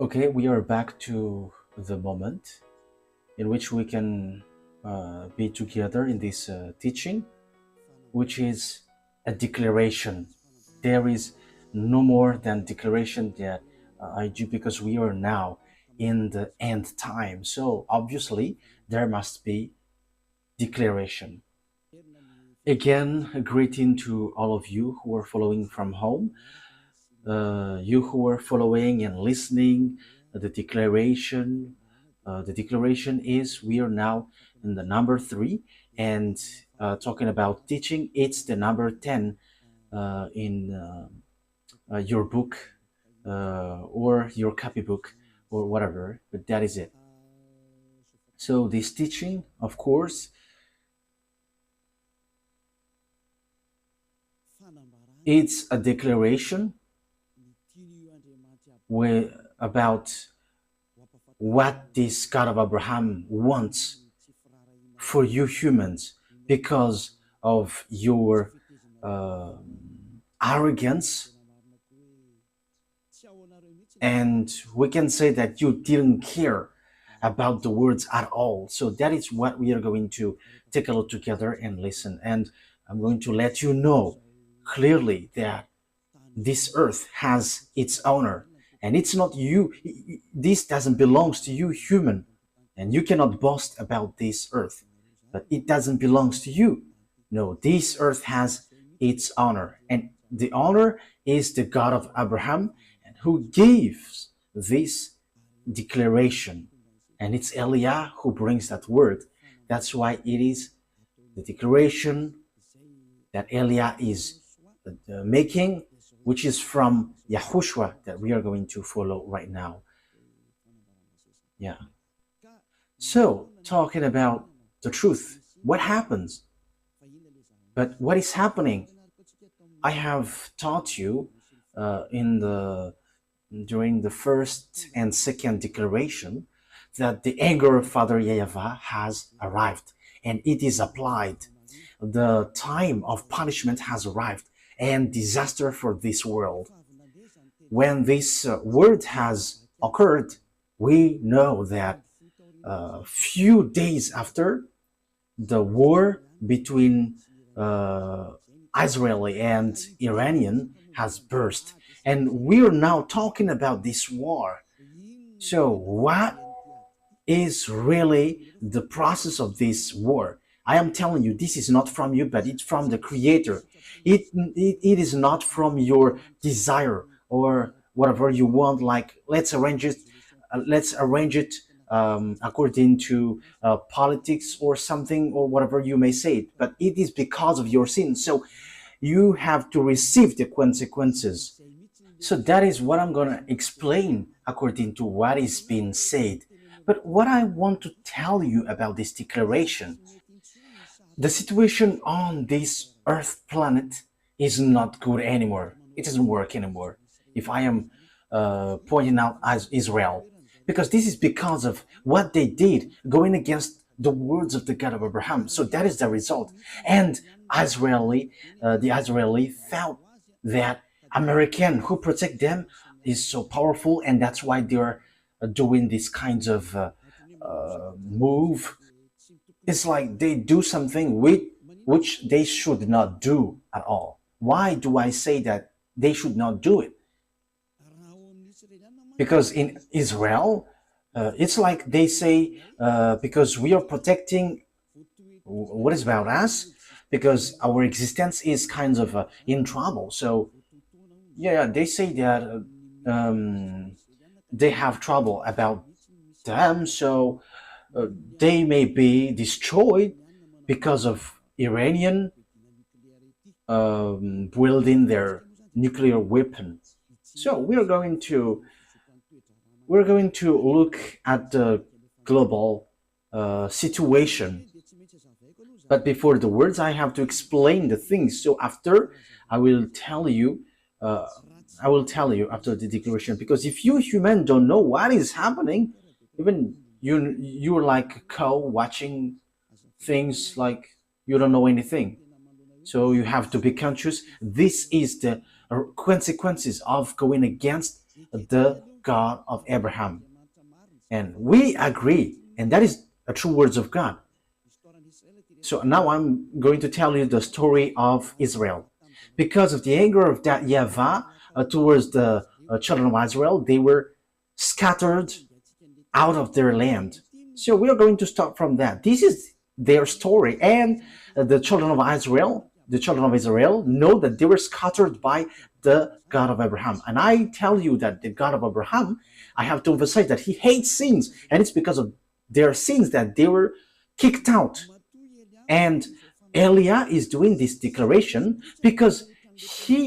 Okay, we are back to the moment in which we can be together in this teaching, which is a declaration. There is no more than declaration that I do because we are now in the end time. So obviously, there must be declaration. Again, a greeting to all of you who are following from home. You who are following and listening the declaration. The declaration is we are now in the number 3, and talking about teaching, it's the number 10 in your book or your copybook or whatever, but that is it. So this teaching, of course, it's a declaration about what this God of Abraham wants for you humans because of your uh, arrogance, and we can say that you didn't care about the words at all. So that is what we are going to take a look together and listen. And I'm going to let you know clearly that this earth has its owner, and it's not you. This doesn't belong to you human, and you cannot boast about this earth, but it doesn't belong to you. No, this earth has its owner, and the owner is the God of Abraham, and who gives this declaration, and it's Eliah who brings that word. That's why it is the declaration that Eliah is making, which is from YAHOSHUA, that we are going to follow right now. Yeah. So, talking about the truth, what happens? But what is happening? I have taught you in the during the first and second declaration that the anger of Father YAHVAH has arrived and it is applied. The time of punishment has arrived and disaster for this world. When this word has occurred, we know that a few days after, the war between uh, Israeli and Iranian has burst. And we're now talking about this war. So what is really the process of this war? I am telling you, this is not from you, but it's from the Creator. It is not from your desire or whatever you want. Like let's arrange it according to politics or something or whatever you may say it. But it is because of your sin. So you have to receive the consequences. So that is what I'm going to explain according to what is being said. But what I want to tell you about this declaration, the situation on this Earth planet is not good anymore. It doesn't work anymore. If I am pointing out as Israel, because this is because of what they did, going against the words of the God of Abraham. So that is the result. And the Israeli felt that American who protect them is so powerful, and that's why they're doing these kinds of move. It's like they do something which they should not do at all. Why do I say that they should not do it? Because in Israel, it's like they say, because we are protecting what is about us, because our existence is kind of in trouble. So, yeah, they say that they have trouble about them, so they may be destroyed because of Iranian wielding their nuclear weapon. So we're going to look at the global situation. But before the words, I have to explain the things. So after, I will tell you. Uh, I will tell you after the declaration. Because if you human don't know what is happening, even you're like a cow watching things like you don't know anything. So you have to be conscious. This is the consequences of going against the God of Abraham. And we agree, and that is the true words of God. So now I'm going to tell you the story of Israel. Because of the anger of that YAHVAH towards the children of Israel, they were scattered out of their land. So we are going to start from that. This is their story, and the children of Israel, know that they were scattered by the God of Abraham. And I tell you that the God of Abraham, I have to emphasize that he hates sins, and it's because of their sins that they were kicked out. And Elia is doing this declaration because he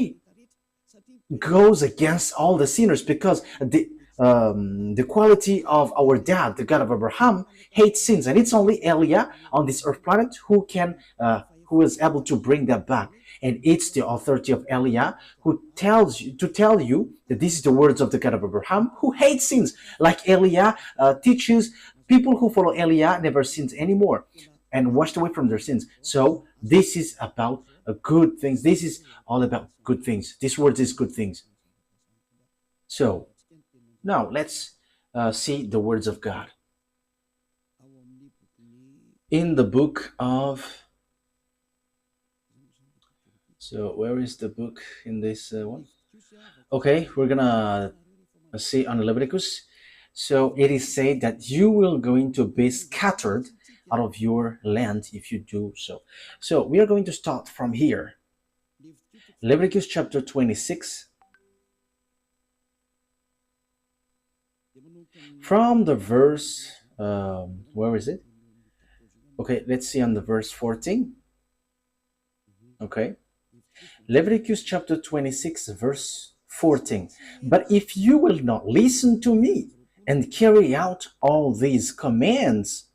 goes against all the sinners, because the quality of our dad, the God of Abraham, hates sins, and it's only Elia on this earth planet who is able to bring that back. And it's the authority of Elia who tells you to tell you that this is the words of the God of Abraham, who hates sins. Like Elia teaches, people who follow Elia never sins anymore and washed away from their sins. So this is about good things. This is all about good things. This word is good things. So now let's see the words of God in the book of. So where is the book in this one? Okay, we're gonna see on Leviticus. So it is said that you will going to be scattered out of your land if you do so. So we are going to start from here. Leviticus chapter 26. From the verse, where is it? Okay, let's see on the verse 14. Okay. Leviticus chapter 26, verse 14. But if you will not listen to me and carry out all these commands,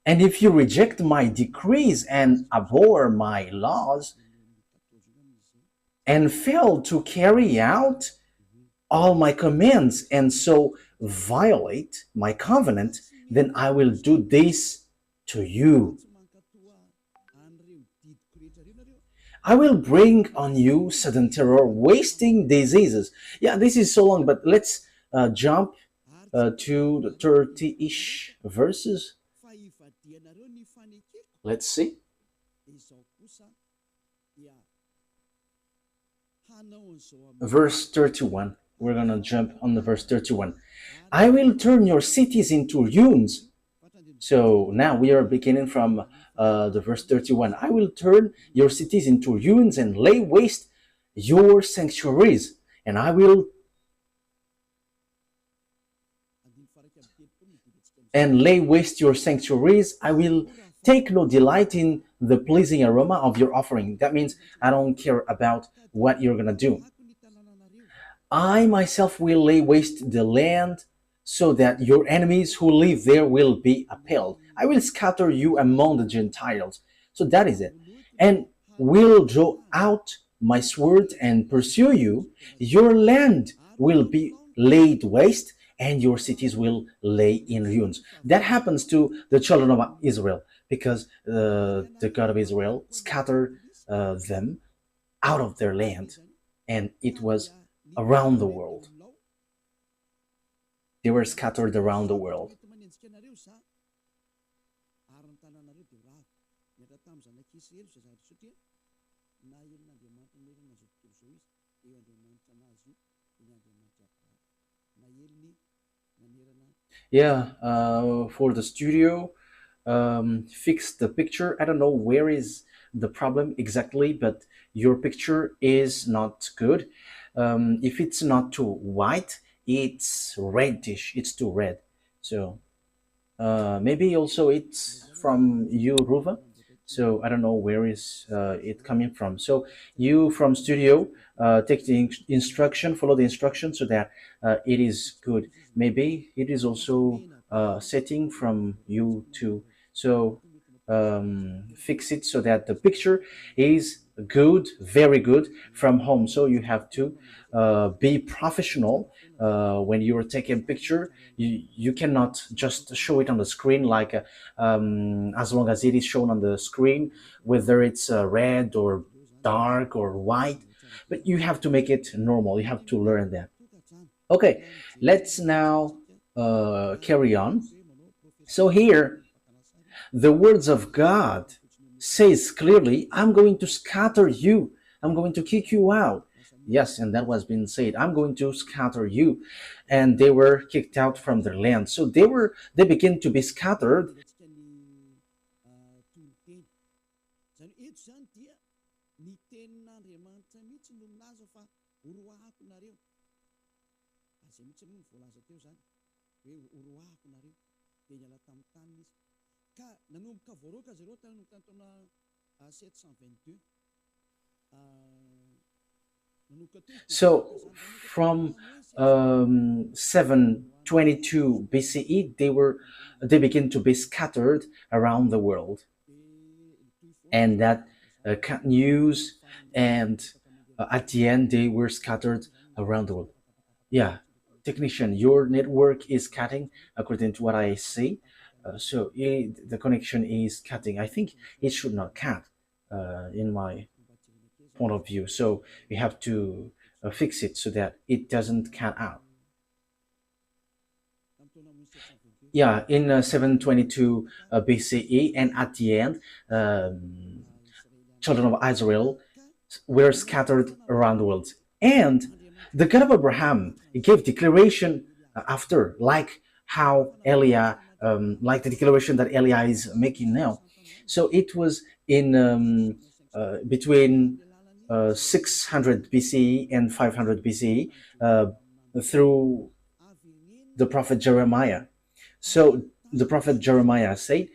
and if you reject my decrees and abhor my laws, and fail to carry out all my commands, and so violate my covenant, then I will do this to you. I will bring on you sudden terror, wasting diseases. Yeah, this is so long, but let's jump to the 30-ish verses. Let's see. Verse 31. We're going to jump on the verse 31. I will turn your cities into ruins. So now we are beginning from the verse 31. I will turn your cities into ruins and lay waste your sanctuaries. And I will lay waste your sanctuaries. I will take no delight in the pleasing aroma of your offering. That means I don't care about what you're going to do. I myself will lay waste the land so that your enemies who live there will be appalled. I will scatter you among the Gentiles. So that is it. And will draw out my sword and pursue you. Your land will be laid waste, and your cities will lay in ruins. That happens to the children of Israel, because the God of Israel scattered them out of their land, and it was around the world. They were scattered around the world. Yeah, for the studio, fix the picture. I don't know where is the problem exactly, but your picture is not good. If it's not too white, it's reddish, it's too red. So maybe also it's from you, Ruva. So I don't know where is it coming from. So you from studio, take the instruction, follow the instruction so that it is good. Maybe it is also setting from you too. So fix it so that the picture is good, very good from home. So you have to be professional when you're taking picture. You cannot just show it on the screen like as long as it is shown on the screen, whether it's red or dark or white, but you have to make it normal. You have to learn that. Okay, let's now carry on. So here, the words of God says clearly, I'm going to scatter you. I'm going to kick you out. Yes, and that was being said. I'm going to scatter you. And they were kicked out from their land. So they began to be scattered. So from 722 BCE, they began to be scattered around the world, and that cut news, and at the end they were scattered around the world. Yeah, technician, your network is cutting according to what I see. The connection is cutting. I think it should not cut in my point of view. So we have to fix it so that it doesn't cut out. Yeah, in 722 BCE, and at the end, children of Israel were scattered around the world. And the God of Abraham gave declaration after, like how Elia, like the declaration that Elia is making now. So it was in between 600 BCE and 500 BCE through the prophet Jeremiah. So the prophet Jeremiah said,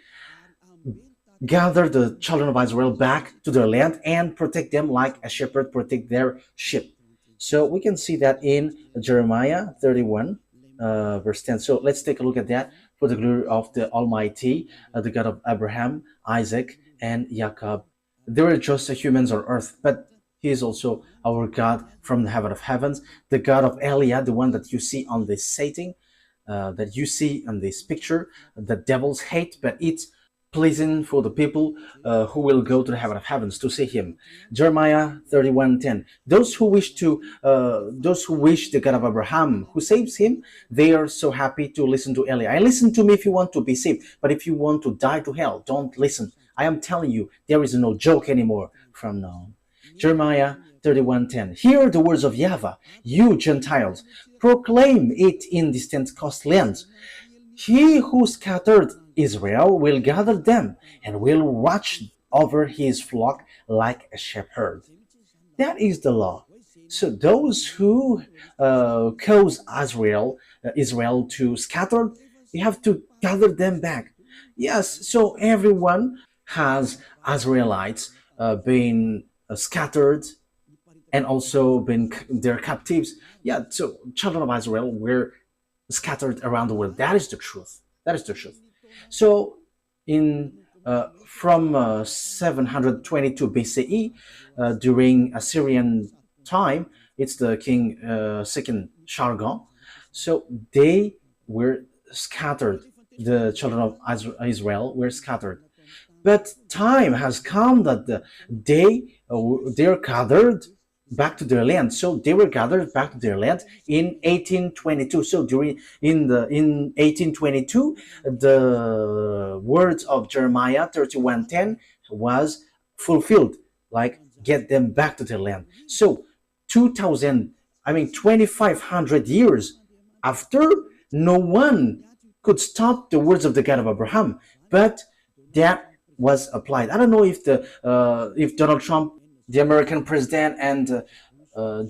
gather the children of Israel back to their land and protect them like a shepherd protect their sheep. So we can see that in Jeremiah 31, verse 10. So let's take a look at that. For the glory of the Almighty, the God of Abraham, Isaac, and Jacob. They were just humans on earth, but He is also our God from the heaven of heavens, the God of Elia, the one that you see on this setting, that you see in this picture. The devils hate, but it's pleasing for the people who will go to the heaven of heavens to see him. Jeremiah 31:10. Those who wish the God of Abraham who saves him, they are so happy to listen to Eli. I listen to me if you want to be saved, but if you want to die to hell, don't listen. I am telling you, there is no joke anymore from now on. Jeremiah 31:10. Hear the words of YAHVAH, you Gentiles, proclaim it in distant coastlands. He who scattered Israel will gather them and will watch over his flock like a shepherd. That is the law. So those who cause Israel to scatter, you have to gather them back. Yes, so everyone has Israelites being scattered and also been their captives. Yeah, so children of Israel were scattered around the world. That is the truth. That is the truth. So, in from 722 BCE, during Assyrian time, it's the king second Shargon. So they were scattered. The children of Israel were scattered. But time has come that they're gathered back to their land. So they were gathered back to their land in 1822. So in 1822, the words of Jeremiah 31:10 was fulfilled, like get them back to their land. So 2000, I mean 2500 years after, no one could stop the words of the God of Abraham, but that was applied. I don't know if Donald Trump, the American president, and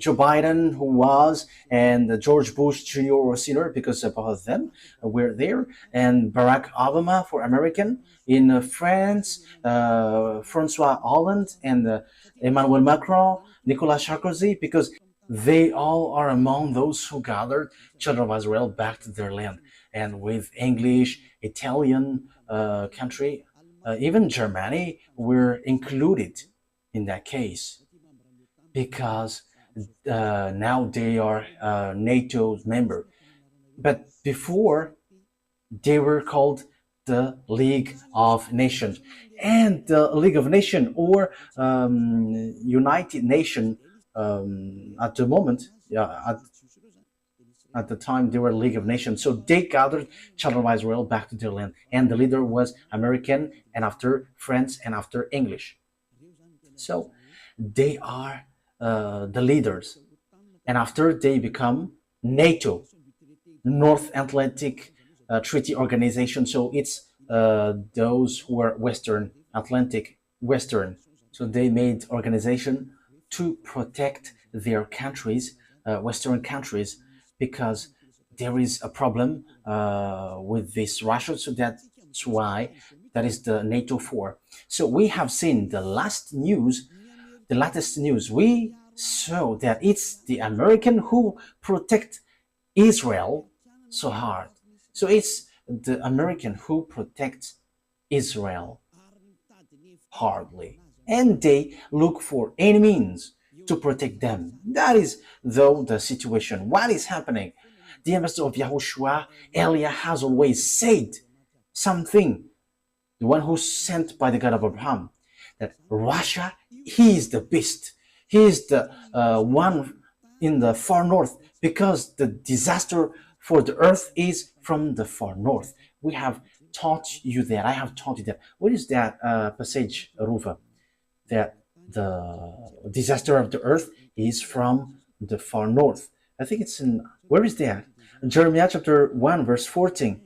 Joe Biden, who was, and George Bush Jr. or Sr., because both of them were there, and Barack Obama for American, in France, Francois Hollande, and Emmanuel Macron, Nicolas Sarkozy, because they all are among those who gathered children of Israel back to their land. And with English, Italian country, even Germany were included in that case, because now they are NATO's member. But before, they were called the League of Nations. And the League of Nations, or United Nation, at the moment, yeah, At the time, they were a League of Nations. So they gathered children of Israel back to their land. And the leader was American, and after French, and after English. So they are the leaders. And after they become NATO, North Atlantic Treaty Organization. So it's those who are Western Atlantic, Western. So they made organization to protect their countries, Western countries, because there is a problem with this Russia. So that's why that is the NATO for. So we have seen the latest news. We saw that it's the American who protect Israel so hard. So it's the American who protects Israel hardly. And they look for any means to protect them. That is, though, the situation. What is happening? The ambassador of Yahushua, Eliah, has always said something, the one who's sent by the God of Abraham, that Russia, he is the beast. He is the one in the far north, because the disaster for the earth is from the far north. We have taught you that. I have taught you that. What is that passage, Ruva? That the disaster of the earth is from the far north. I think it's in, where is that? Jeremiah chapter 1 verse 14.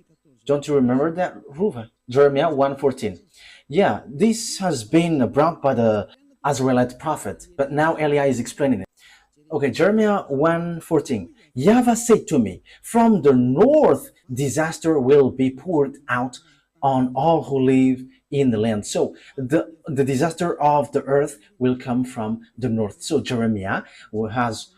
Don't you remember that, Ruva? Jeremiah 1:14. Yeah, this has been brought by the Israelite prophet, but now Eliah is explaining it. Okay, Jeremiah 1:14. YAHVAH said to me, from the north disaster will be poured out on all who live in the land. So the disaster of the earth will come from the north. So Jeremiah has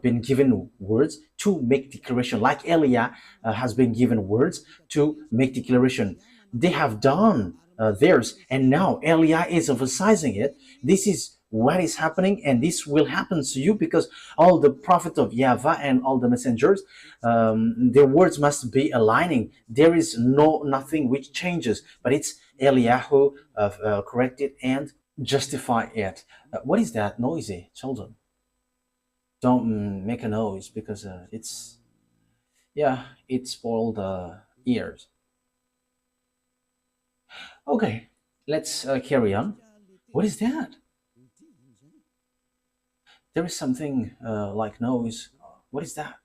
been given words to make declaration, like Eliah has been given words to make declaration. They have done theirs, and now Eliah is emphasizing it. This is what is happening, and this will happen to you, because all the prophets of YAHVAH and all the messengers, their words must be aligning. There is nothing which changes, but it's Eliah who corrected and justify it. What is that noisy, children? Don't make a noise, because it spoiled the ears. Okay, let's carry on. What is that? There is something like noise. What is that?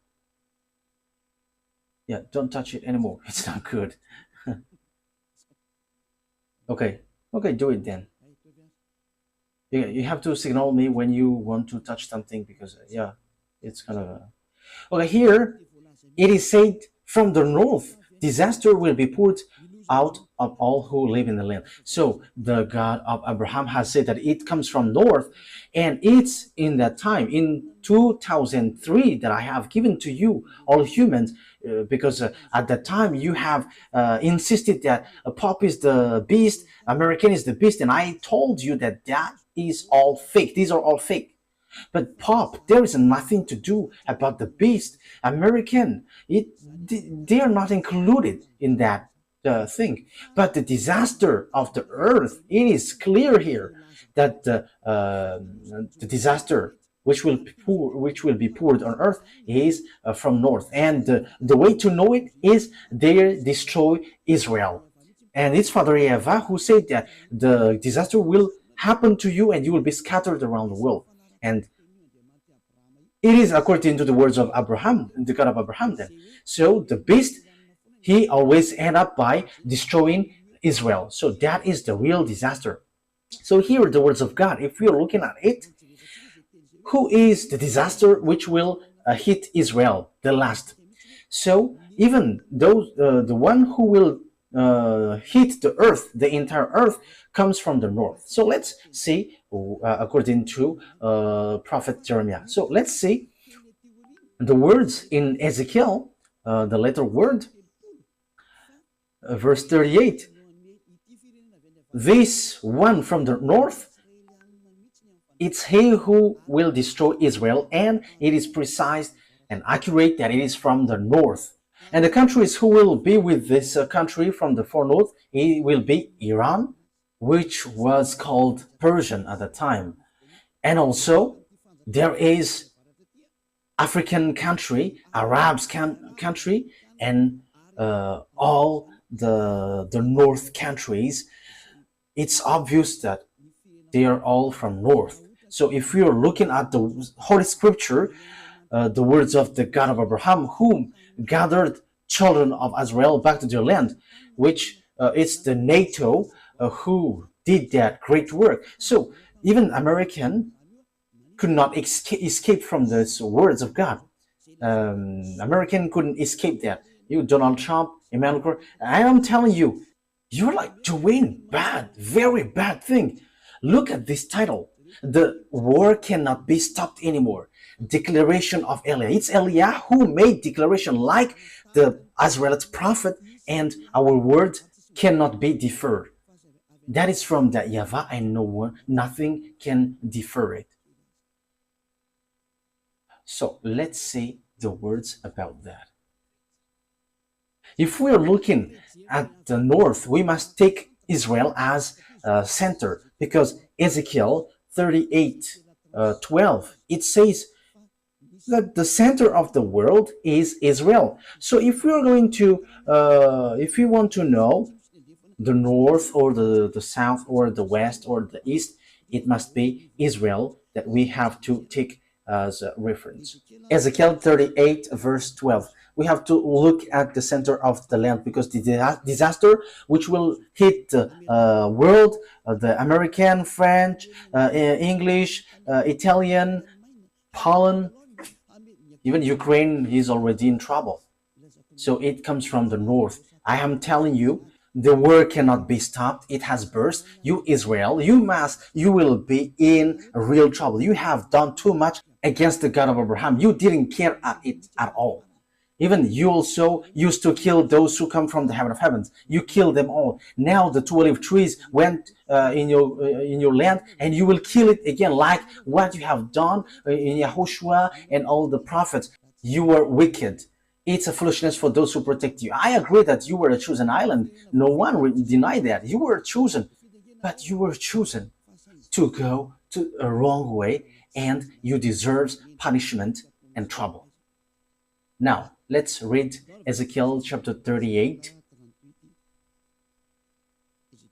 Yeah, don't touch it anymore. It's not good. Okay, do it then. You have to signal me when you want to touch something, because it's kind of okay. Here it is said, from the north disaster will be poured out of all who live in the land. So the God of Abraham has said that it comes from north, and it's in that time, in 2003, that I have given to you, all humans, because at that time you have insisted that Pope is the beast, American is the beast, and I told you that that is all fake. These are all fake. But Pope, there is nothing to do about the beast. American, they are not included in that thing. But the disaster of the earth, it is clear here that the disaster which will be poured on earth is from north, and the way to know it is they destroy Israel. And it's Father YAHVAH who said that the disaster will happen to you, and you will be scattered around the world. And it is according to the words of Abraham, the God of Abraham then. So the beast, he always end up by destroying Israel. So that is the real disaster. So here are the words of God. If we are looking at it, who is the disaster which will hit Israel the last? So even those, the one who will hit the earth, the entire earth, comes from the north. So let's see, according to Prophet Jeremiah. So let's see the words in Ezekiel, the letter word, verse 38. This one from the north, it's he who will destroy Israel, and it is precise and accurate that it is from the north. And the countries who will be with this country from the far north, it will be Iran, which was called Persian at the time. And also there is African country, Arabs country, and all the North countries, it's obvious that they are all from North. So if we are looking at the Holy Scripture, the words of the God of Abraham, whom gathered children of Israel back to their land, which it's the NATO who did that great work. So even American could not escape from these words of God. American couldn't escape that. You, Donald Trump, Emmanuel Macron, I am telling you, you're like doing bad, very bad thing. Look at this title. The war cannot be stopped anymore. Declaration of Eliah. It's Eliah who made declaration like the Israelite prophet, and our word cannot be deferred. That is from the YAHVAH, and no one, nothing can defer it. So let's see the words about that. If we're looking at the north, we must take Israel as a center, because Ezekiel 38:12, it says that the center of the world is Israel. So if we are going to, if we want to know the north or the south or the west or the east, it must be Israel that we have to take as a reference. Ezekiel 38:12. We have to look at the center of the land, because the disaster which will hit the world, the American, French, English, Italian, Poland, even Ukraine is already in trouble. So it comes from the north. I am telling you, the war cannot be stopped. It has burst. You, Israel, you will be in real trouble. You have done too much against the God of Abraham. You didn't care at it at all. Even you also used to kill those who come from the heaven of heavens. You killed them all. Now the two olive trees went in your land, and you will kill it again, like what you have done in YAHOSHUAH and all the prophets. You were wicked. It's a foolishness for those who protect you. I agree that you were a chosen island. No one will deny that. You were chosen. But you were chosen to go to a wrong way, and you deserve punishment and trouble. Now, let's read Ezekiel chapter 38.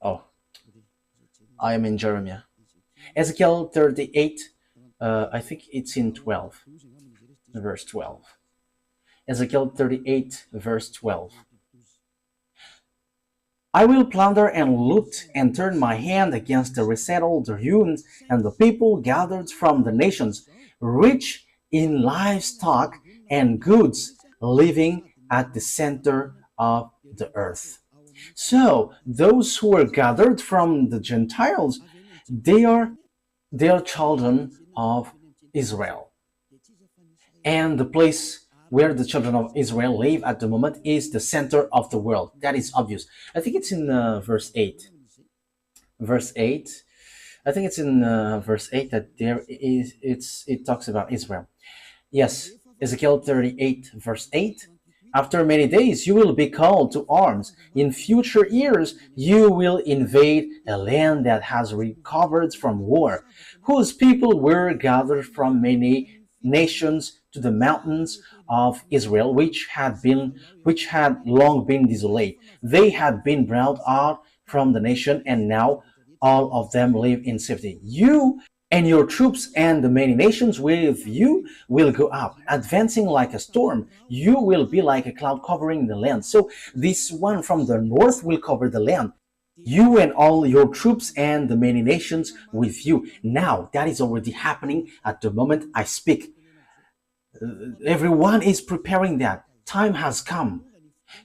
Oh, I am in Jeremiah. Ezekiel 38, I think it's in 12, verse 12. Ezekiel 38, verse 12. I will plunder and loot and turn my hand against the resettled, the ruins, and the people gathered from the nations, rich in livestock and goods, living at the center of the earth. So those who are gathered from the Gentiles, they are children of Israel. And the place where the children of Israel live at the moment is the center of the world. That is obvious. I think it's in verse 8. Verse 8. I think it's in verse 8 that it talks about Israel. Yes, Ezekiel 38, verse 8. After many days you will be called to arms. In future years you will invade a land that has recovered from war, whose people were gathered from many nations to the mountains of Israel, which had long been desolate. They had been brought out from the nation, and now all of them live in safety. You and your troops and the many nations with you will go up, advancing like a storm. You will be like a cloud covering the land. So this one from the north will cover the land. You and all your troops and the many nations with you. Now that is already happening at the moment I speak. Everyone is preparing that. Time has come.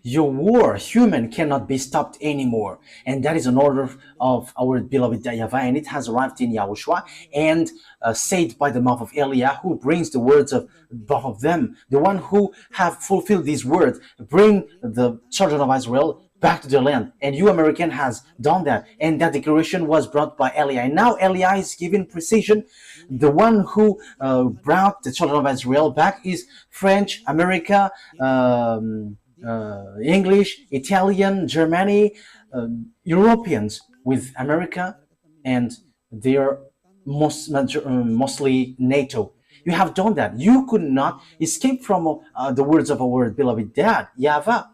Your war, human, cannot be stopped anymore. And that is an order of our beloved YAHVAH, and it has arrived in YAHOSHUAH and said by the mouth of Eliah, who brings the words of both of them, the one who have fulfilled these words, bring the children of Israel back to their land. And you, American, has done that. And that declaration was brought by Eliah. And now Eliah is giving precision. The one who brought the children of Israel back is French, America, English, Italian, Germany, Europeans with America, and they are mostly NATO. You have done that. You could not escape from the words of our beloved dad, YAHVAH.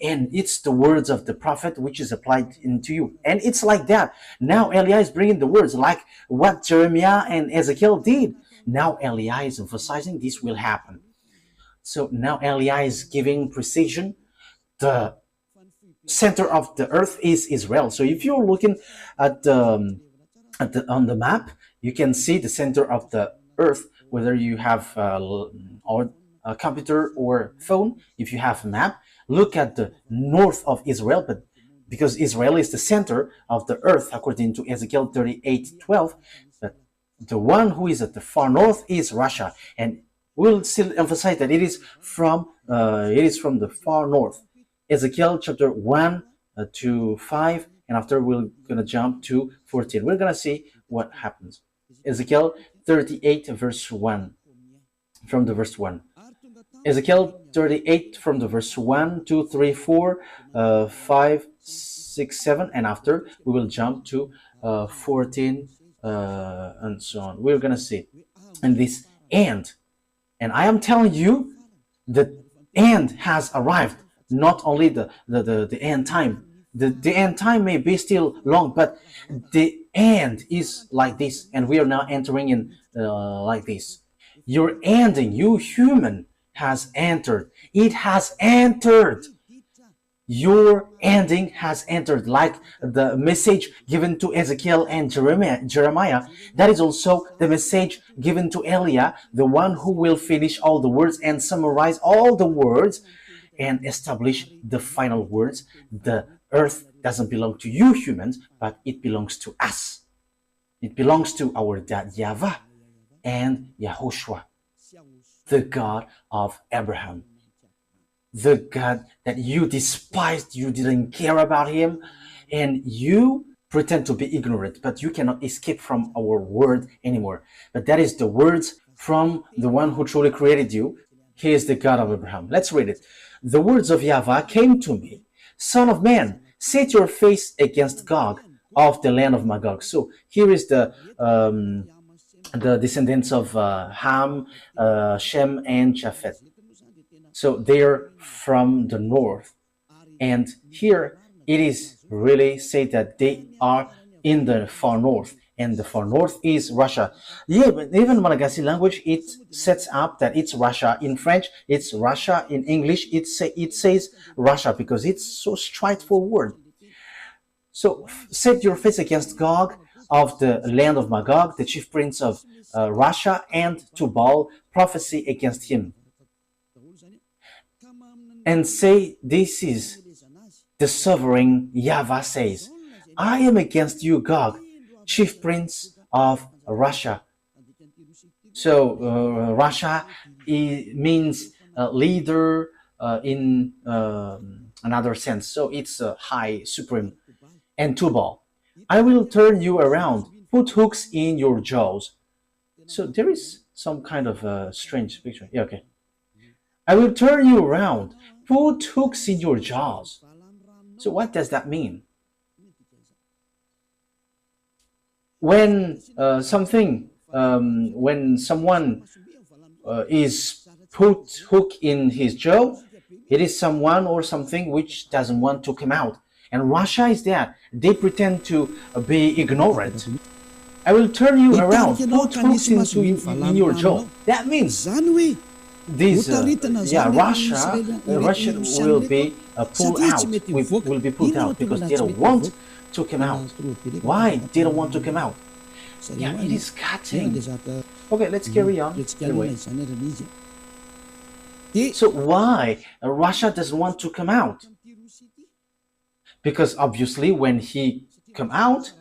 And it's the words of the prophet which is applied into you. And it's like that. Now Eliah is bringing the words like what Jeremiah and Ezekiel did. Now Eliah is emphasizing this will happen. So now Eliah is giving precision. The center of the earth is Israel. So if you're looking at on the map, you can see the center of the earth, whether you have a computer or phone. If you have a map, look at the north of Israel, but because Israel is the center of the earth, according to Ezekiel 38:12, but the one who is at the far north is Russia, and we'll still emphasize that it is from the far north. Ezekiel chapter 1 to 5, and after we're gonna jump to 14. We're gonna see what happens. Ezekiel 38 verse 1, from the verse 1. Ezekiel 38 from the verse 1, 2, 3, 4, 5, 6, 7, and after we will jump to 14 and so on. We're gonna see. And this end, and I am telling you, the end has arrived. Not only the end time. The end time may be still long, but the end is like this, and we are now entering in like this. Your ending, you human, has entered. It has entered. Your ending has entered, like the message given to Ezekiel and Jeremiah. That is also the message given to Eliah, the one who will finish all the words and summarize all the words and establish the final words. The earth doesn't belong to you humans, but it belongs to us. It belongs to our dad YAHVAH and YAHOSHUAH, the God of Abraham, the God that you despised. You didn't care about him, and you pretend to be ignorant, but you cannot escape from our word anymore. But that is the words from the one who truly created you. He is the God of Abraham. Let's read it. The words of YAHVAH came to me, Son of man, set your face against Gog of the land of Magog. So here is the descendants of Ham, Shem, and Japheth. So they're from the north, and here it is really said that they are in the far north, and the far north is Russia. Yeah, but even Malagasy language, it sets up that it's Russia. In French, it's Russia. In English, it says Russia because it's so straightforward. So set your face against Gog of the land of Magog, the chief prince of Russia, and Tubal, prophesy against him, and say, this is the sovereign YAHVAH says, I am against you, Gog, chief prince of Russia. So Russia means leader in another sense. So it's high, supreme. And Tubal, I will turn you around, put hooks in your jaws. So there is some kind of strange picture. Yeah, okay. I will turn you around, put hooks in your jaws. So what does that mean? When when someone is put hook in his jaw, it is someone or something which doesn't want to come out. And Russia is that. They pretend to be ignorant. I will turn you around, put hooks in your jaw. That means this, Russia will be pulled out. Will be pulled out because they don't want to come out. Why they don't want to come out? Yeah, it is cutting. Okay, let's carry on. Anyway. So why Russia doesn't want to come out? Because obviously when he come out,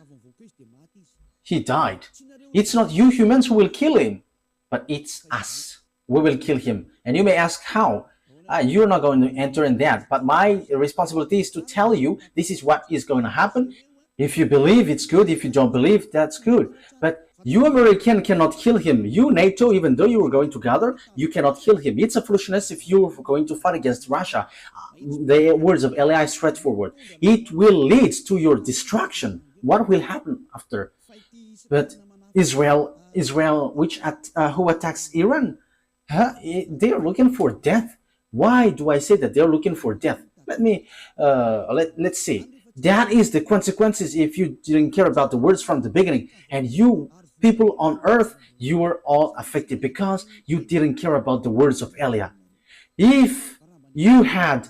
he died. It's not you humans who will kill him, but it's us. We will kill him. And you may ask how? You're not going to enter in that. But my responsibility is to tell you this is what is going to happen. If you believe, it's good. If you don't believe, that's good. But you American cannot kill him. You NATO, even though you were going together, you cannot kill him. It's a foolishness if you're going to fight against Russia. The words of Eli are straightforward. It will lead to your destruction. What will happen after? But Israel Israel, who attacks Iran. Huh? They are looking for death. Why do I say that they're looking for death? Let's see. That is the consequences if you didn't care about the words from the beginning. And you people on earth, you were all affected because you didn't care about the words of Elia. If you had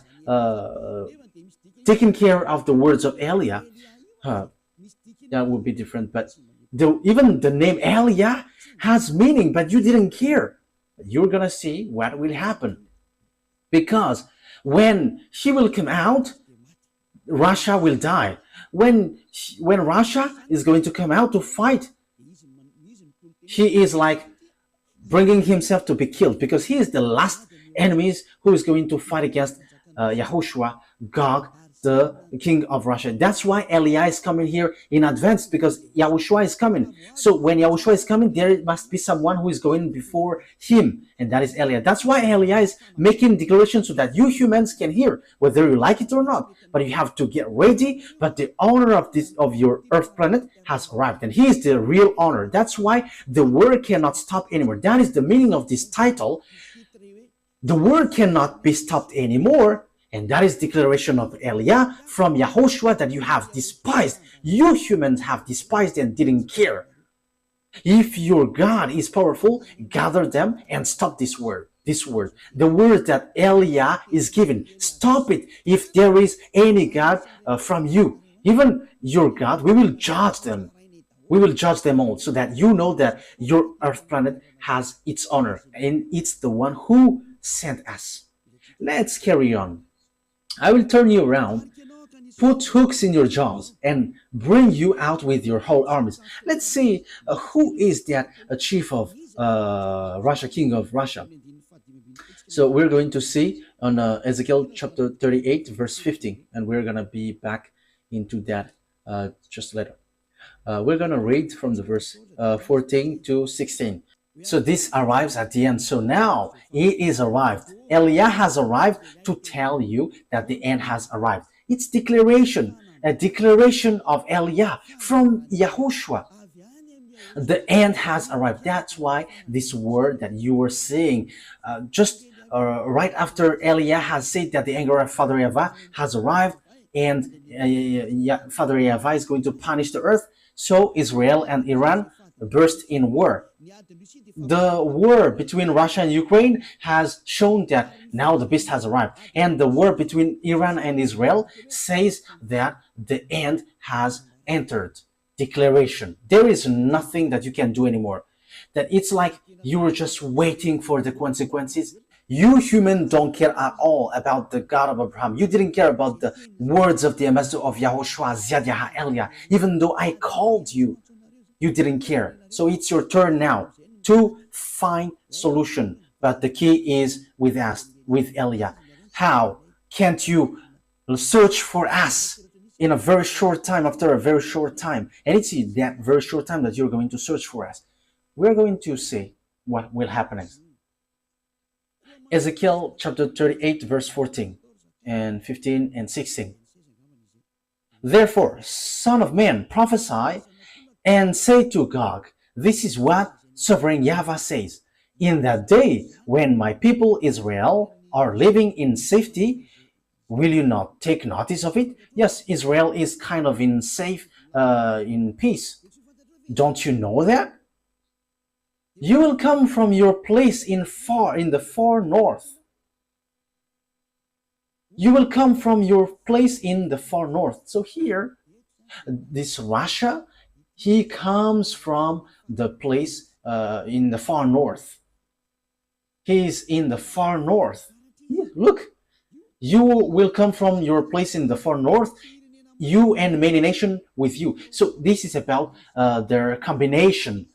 taken care of the words of Elia, uh, that would be different. But even the name Elia has meaning, but you didn't care. You're gonna see what will happen, because when he will come out, Russia will die. When Russia is going to come out to fight, he is like bringing himself to be killed, because he is the last enemies who is going to fight against Yahushua, Gog, the king of Russia. That's why Elia is coming here in advance, because Yahushua is coming. So when Yahushua is coming, there must be someone who is going before him, and that is Elia. That's why Elia is making declarations so that you humans can hear, whether you like it or not. But you have to get ready. But the owner of your earth planet has arrived, and he is the real owner. That's why the war cannot stop anymore. That is the meaning of this title. The war cannot be stopped anymore. And that is declaration of Elia from Yahoshua that you have despised. You humans have despised and didn't care. If your God is powerful, gather them and stop this word. The word that Elia is given. Stop it. If there is any God from you, even your God, we will judge them. We will judge them all, so that you know that your earth planet has its owner, and it's the one who sent us. Let's carry on. I will turn you around, put hooks in your jaws, and bring you out with your whole armies. Let's see who is that chief of Russia, king of Russia. So we're going to see on Ezekiel chapter 38, verse 15, and we're going to be back into that just later. We're going to read from the verse 14 to 16. So this arrives at the end. So now he is arrived. Elia has arrived to tell you that the end has arrived. It's declaration, a declaration of Elia from Yahushua. The end has arrived. That's why this word that you were saying, just right after Elia has said that the anger of Father YAHVAH has arrived, and Father YAHVAH is going to punish the earth. So Israel and Iran burst in war. The war between Russia and Ukraine has shown that now the beast has arrived. And the war between Iran and Israel says that the end has entered. Declaration. There is nothing that you can do anymore. That it's like you were just waiting for the consequences. You human don't care at all about the God of Abraham. You didn't care about the words of the ambassador of Yahushua, Ziyad Elia. Even though I called you, you didn't care. So it's your turn now to find solution. But the key is with us, with Elia. How can't you search for us in a very short time, after a very short time? And it's in that very short time that you're going to search for us. We're going to see what will happen. Ezekiel chapter 38, verse 14 and 15 and 16. Therefore, son of man, prophesy and say to Gog, this is what sovereign YAHVAH says. In that day when my people Israel are living in safety, will you not take notice of it? Yes, Israel is kind of in peace. Don't you know that? You will come from your place in the far north. You will come from your place in the far north. So here, this Russia, he comes from the place in the far north. He is in the far north. Yeah, look, you will come from your place in the far north, you and many nations with you. So this is about their combination.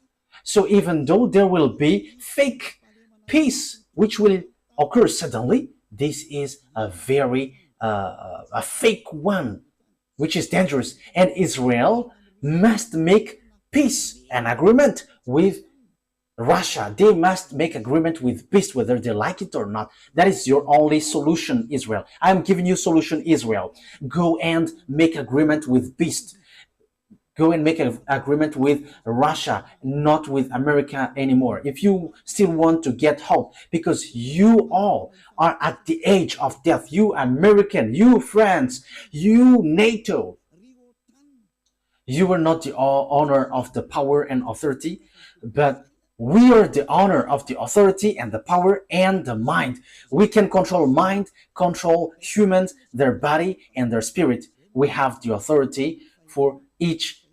So even though there will be fake peace, which will occur suddenly, this is a very a fake one, which is dangerous. And Israel must make peace and agreement with Russia. They must make agreement with beast, whether they like it or not. That is your only solution, Israel. I am giving you solution, Israel. Go and make agreement with beast. Go and make an agreement with Russia, not with America anymore. If you still want to get hope, because you all are at the age of death. You American, you France, you NATO, you are not the owner of the power and authority, but we are the owner of the authority and the power and the mind. We can control mind, control humans, their body and their spirit. We have the authority for each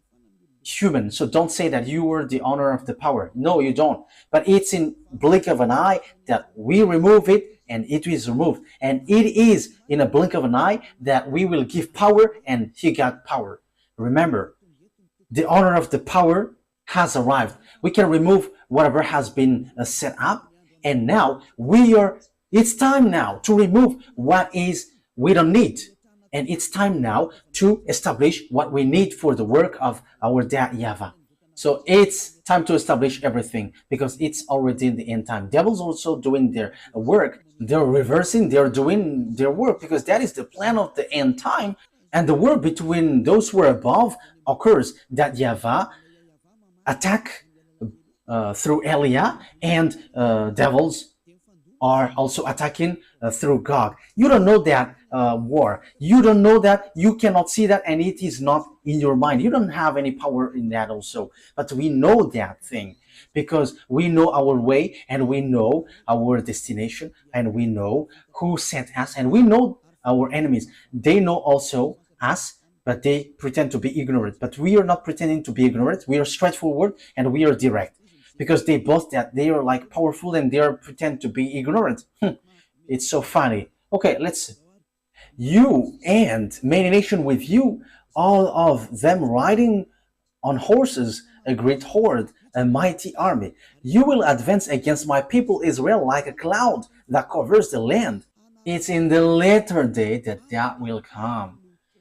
human. So don't say that you are the owner of the power. No, you don't. But it's in blink of an eye that we remove it and it is removed. And it is in a blink of an eye that we will give power and he got power. Remember, the owner of the power has arrived. We can remove whatever has been set up. And now it's time now to remove what is we don't need. And it's time now to establish what we need for the work of our dad YAHVAH. So it's time to establish everything because it's already in the end time. Devil's also doing their work. They're reversing, they're doing their work because that is the plan of the end time. And the war between those who are above occurs that YAHVAH attack through Elia and devils are also attacking through God. You don't know that war. You don't know that. You cannot see that, and it is not in your mind. You don't have any power in that also. But we know that thing because we know our way and we know our destination and we know who sent us and we know our enemies. They know also us, but they pretend to be ignorant. But we are not pretending to be ignorant. We are straightforward and we are direct. Because they boast that they are like powerful and they are pretend to be ignorant. It's so funny. Okay, let's see. You and many nations with you, all of them riding on horses, a great horde, a mighty army. You will advance against my people Israel like a cloud that covers the land. It's in the latter day that will come.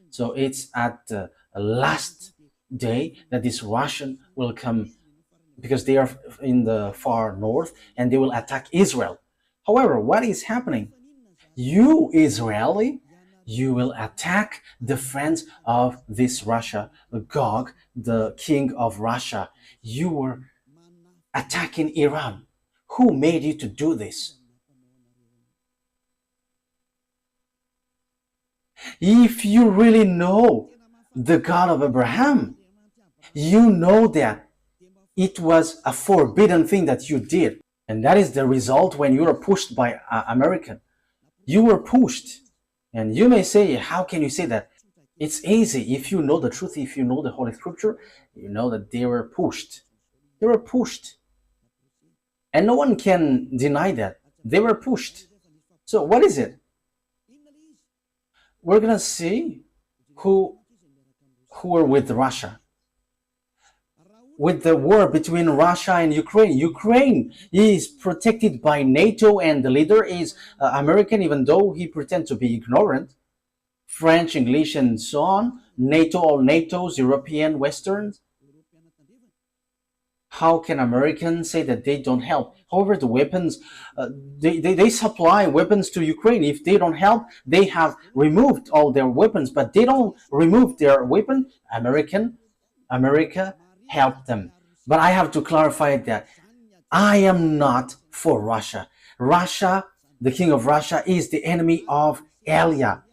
So it's at the last day that this Russian will come because they are in the far north and they will attack Israel. However, what is happening? You, Israeli, you will attack the friends of this Russia, Gog, the king of Russia. You were attacking Iran. Who made you to do this? If you really know the God of Abraham, you know that it was a forbidden thing that you did. And that is the result when you are pushed by American. You were pushed. And you may say, how can you say that? It's easy. If you know the truth, if you know the Holy Scripture, you know that they were pushed. They were pushed. And no one can deny that. They were pushed. So what is it? We're going to see who are with Russia. With the war between Russia and Ukraine. Ukraine is protected by NATO and the leader is American, even though he pretends to be ignorant. French, English, and so on. NATO, all NATO's, European, Westerns. How can Americans say that they don't help? However, the weapons, they supply weapons to Ukraine. If they don't help, they have removed all their weapons, but they don't remove their weapon. America help them. But I have to clarify that I am not for Russia. Russia, the king of Russia, is the enemy of Elia.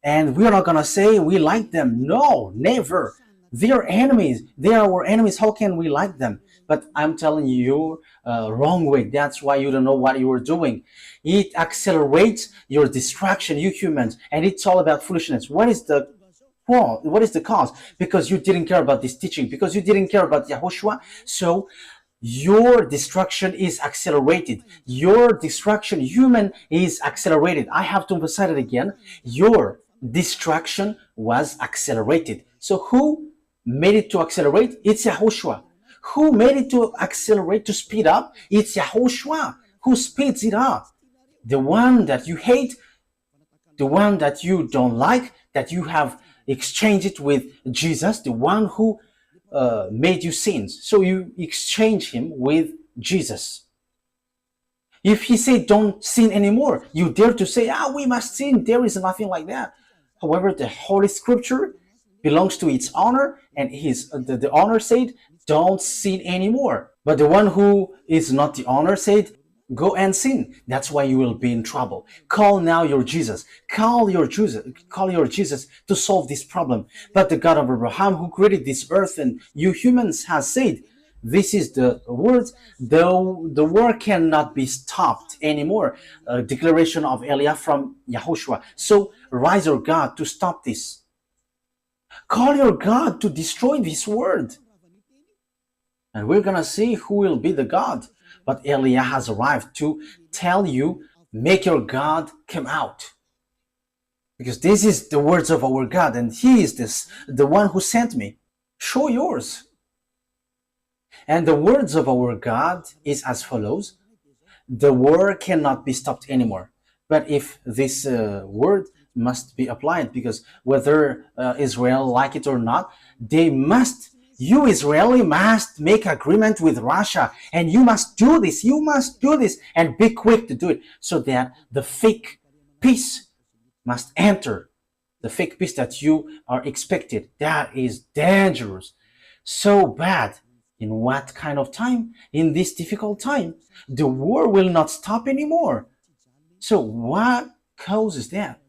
And we're not going to say we like them. No, never. They are enemies. They are our enemies. How can we like them? But I'm telling you, wrong way. That's why you don't know what you are doing. It accelerates your distraction, you humans. And it's all about foolishness. What is the cause? Because you didn't care about this teaching, because you didn't care about YAHOSHUAH. So your destruction is accelerated. Your destruction, human, is accelerated. I have to emphasize it again. Your destruction was accelerated. So who made it to accelerate? It's YAHOSHUAH. Who made it to accelerate, to speed up? It's YAHOSHUAH. Who speeds it up? The one that you hate, the one that you don't like, that you have exchanged it with Jesus, the one who made you sins. So you exchange him with Jesus. If he said don't sin anymore, you dare to say, we must sin. There is nothing like that. However, the Holy Scripture belongs to its owner, and the owner said, don't sin anymore. But the one who is not the owner said, go and sin. That's why you will be in trouble. Call now your Jesus. Call your Jesus. Call your Jesus to solve this problem. But the God of Abraham, who created this earth and you humans, has said, this is the words, though the war cannot be stopped anymore. A declaration of Eliah from YAHOSHUAH. So rise, your God, to stop this. Call your God to destroy this word. And we're going to see who will be the God. But Eliah has arrived to tell you, make your God come out. Because this is the words of our God, and He is the one who sent me. Show yours. And the words of our God is as follows. The war cannot be stopped anymore. But if this word must be applied, because whether Israel like it or not, you Israeli must make agreement with Russia, and you must do this, and be quick to do it, so that the fake peace must enter, the fake peace that you are expected. That is dangerous, so bad. In what kind of time? In this difficult time. The war will not stop anymore. So what causes that?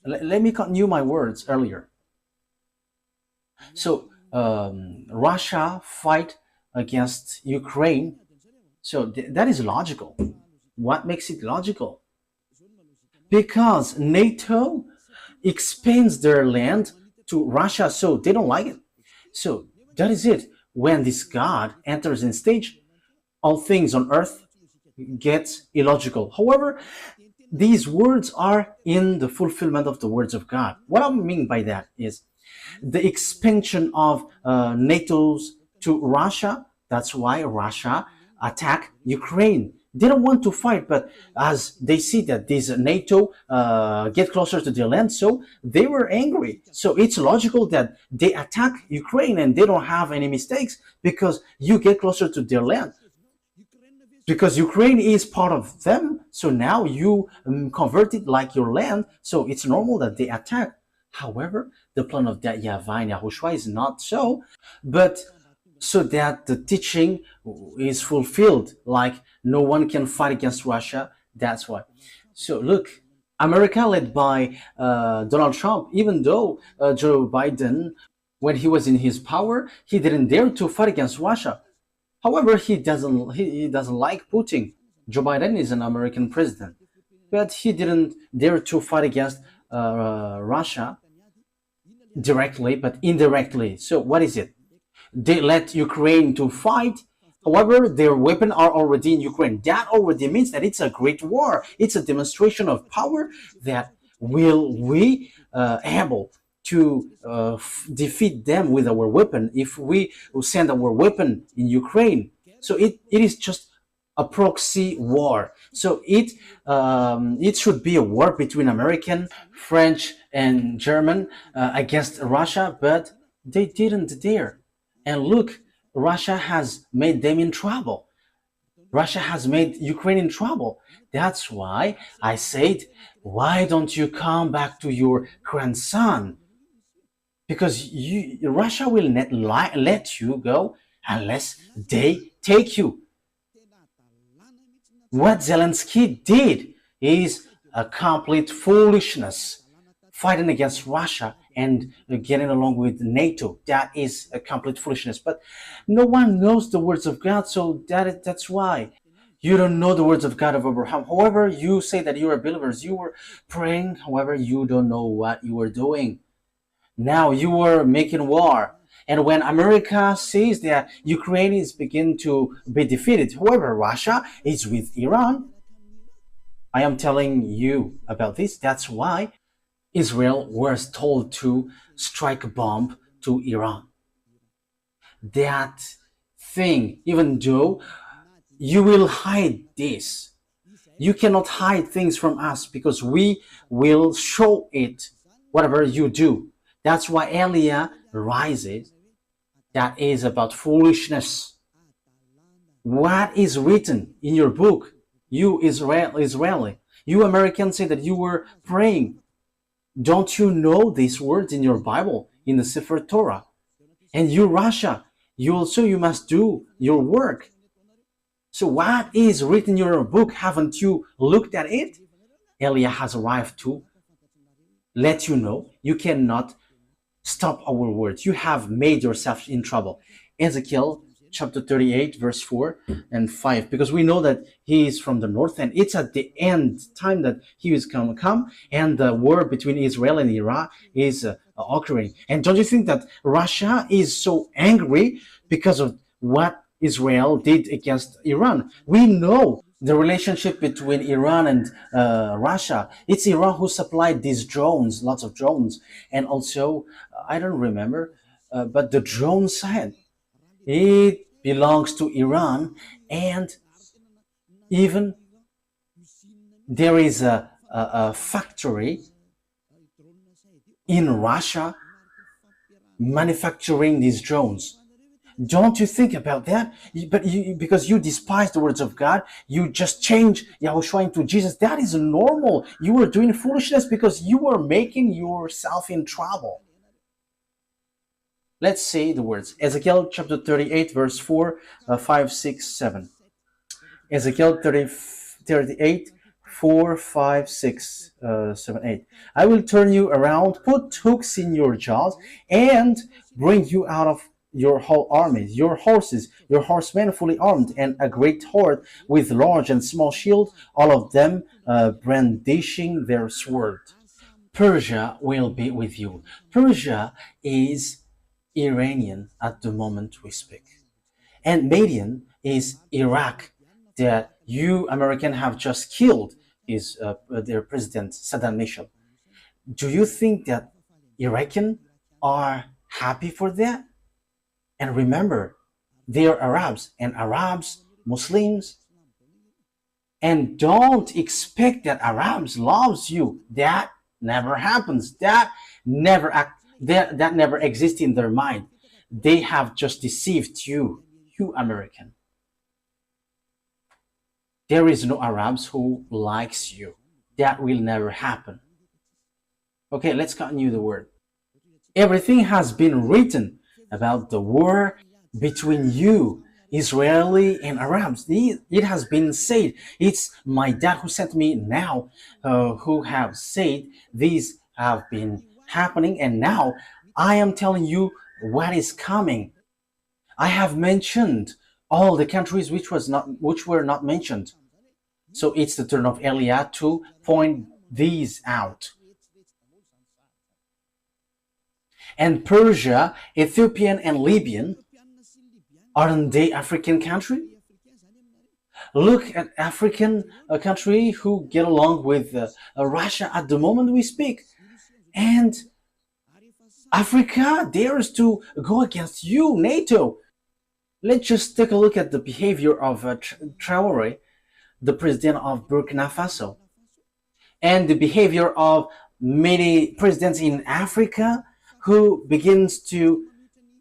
Let me continue my words earlier. So Russia fight against Ukraine. So that is logical. What makes it logical? Because NATO expands their land to Russia, so they don't like it. So that is it. When this God enters in stage, all things on earth gets illogical. However, these words are in the fulfillment of the words of God. What I mean by that is the expansion of NATO's to Russia. That's why Russia attacked Ukraine. They don't want to fight, but as they see that these NATO get closer to their land, so they were angry. So it's logical that they attack Ukraine and they don't have any mistakes because you get closer to their land. Because Ukraine is part of them, so now you convert it like your land, so it's normal that they attack. However, the plan of that YAHVAH and YAHOSHUAH is not so, but so that the teaching is fulfilled, like no one can fight against Russia. That's why. So look, America led by Donald Trump, even though Joe Biden, when he was in his power, he didn't dare to fight against Russia. However, he doesn't like Putin. Joe Biden is an American president, but he didn't dare to fight against Russia directly, but indirectly. So what is it? They let Ukraine to fight. However, their weapons are already in Ukraine. That already means that it's a great war. It's a demonstration of power that will we able to defeat them with our weapon if we send our weapon in Ukraine. So it is just a proxy war. So it should be a war between American, French, and German against Russia, but they didn't dare. And look, Russia has made them in trouble. Russia has made Ukraine in trouble. That's why I said, why don't you come back to your grandson? Because Russia will not let you go unless they take you. What Zelensky did is a complete foolishness. Fighting against Russia and getting along with NATO, that is a complete foolishness. But no one knows the words of God, so that's why. You don't know the words of God of Abraham. However, you say that you are believers. You were praying, however, you don't know what you were doing. Now you were making war. And when America sees that Ukraine is beginning to be defeated, however, Russia is with Iran. I am telling you about this. That's why Israel was told to strike a bomb to Iran. That thing, even though you will hide this, you cannot hide things from us because we will show it whatever you do. That's why Eliah rises. That is about foolishness. What is written in your book? You Israeli, you Americans say that you were praying. Don't you know these words in your Bible, in the Sefer Torah? And you, Russia, you must do your work. So what is written in your book? Haven't you looked at it? Eliah has arrived to let you know you cannot stop our words. You have made yourself in trouble. Ezekiel chapter 38, verse 4 and 5, because we know that he is from the north, and it's at the end time that he is going to come, and the war between Israel and Iran is occurring. And don't you think that Russia is so angry because of what Israel did against Iran? We know the relationship between Iran and Russia. It's Iran who supplied these drones, lots of drones, and also I don't remember, but the drone said it belongs to Iran, and even there is a factory in Russia manufacturing these drones. Don't you think about that? Because you despise the words of God, you just change Yahushua into Jesus. That is normal. You were doing foolishness because you were making yourself in trouble. Let's say the words. Ezekiel chapter 38, verse 4, 5, 6, 7. Ezekiel 38, 4, 5, 6, 7, 8. I will turn you around, put hooks in your jaws, and bring you out of your whole armies, your horses, your horsemen fully armed, and a great horde with large and small shields, all of them brandishing their sword. Persia will be with you. Persia is Iranian at the moment we speak. And Median is Iraq, that you American have just killed is their president Saddam Hussein. Do you think that Iraqis are happy for that? And remember, they are Arabs, and Arabs, Muslims, and don't expect that Arabs loves you. That never happens. That never exists in their mind. They have just deceived you, you American. There is no Arabs who likes you. That will never happen. Okay, let's continue the word. Everything has been written about the war between you, Israeli and Arabs. It has been said. It's my dad who sent me now, who have said these have been happening, and now I am telling you what is coming. I have mentioned all the countries which were not mentioned. So it's the turn of Eliah to point these out. And Persia, Ethiopian, and Libyan, aren't they African country? Look at African country who get along with Russia at the moment we speak. And Africa dares to go against you, NATO. Let's just take a look at the behavior of Traoré, the president of Burkina Faso, and the behavior of many presidents in Africa who begins to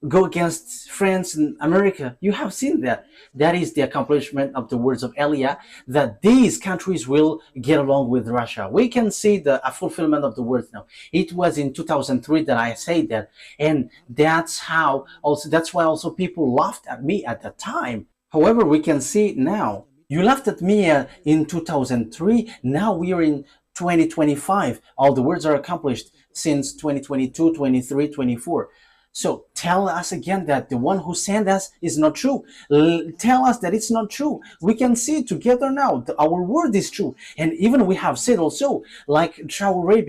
go against France and America. You have seen that. That is the accomplishment of the words of Eliah, that these countries will get along with Russia. We can see the fulfillment of the words now. It was in 2003 that I said that, and that's why also people laughed at me at the time. However, we can see it now. You laughed at me in 2003. Now we are in 2025. All the words are accomplished since 2022, 23, 24. So tell us again that the one who sent us is not true. Tell us that it's not true. We can see it together now. Our word is true. And even we have said also, like Traoré